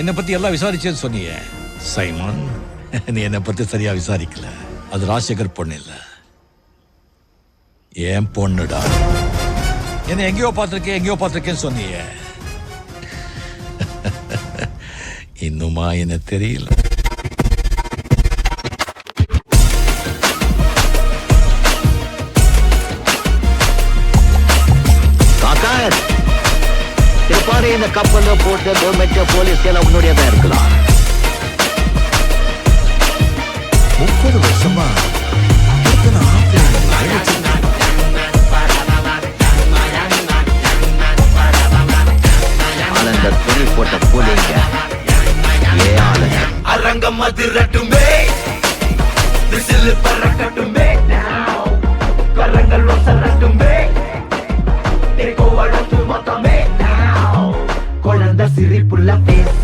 என்னை பத்தி எல்லாம் விசாரிச்சேன்னு சொன்னியே சைமன். நீ என்னை பத்தி சரியா விசாரிக்கல. அது ராஜசேகர் பொண்ணு இல்ல, ஏன் பொண்ணுடா. என்ன எங்கேயோ பார்த்திருக்கேன்னு சொன்னியே, இன்னுமா என்ன தெரியல. திருப்பாடி இந்த கப்பல்ல போட்டு கவர்மெண்ட் போலீஸ் எல்லாம் உன்னுடையதான் இருக்கலாம். 30 வருஷமா ஆளுங்க துணி போட்ட போலீங்க ஆளுங்க அரங்கம் அதிரட்டுமே, விசில் பறக்கட்டுமே, கரங்கள் வசரட்டுமே, தேக்கோ அழகு மொத்தமே, குழந்தை சிரிப்புள்ள பேசு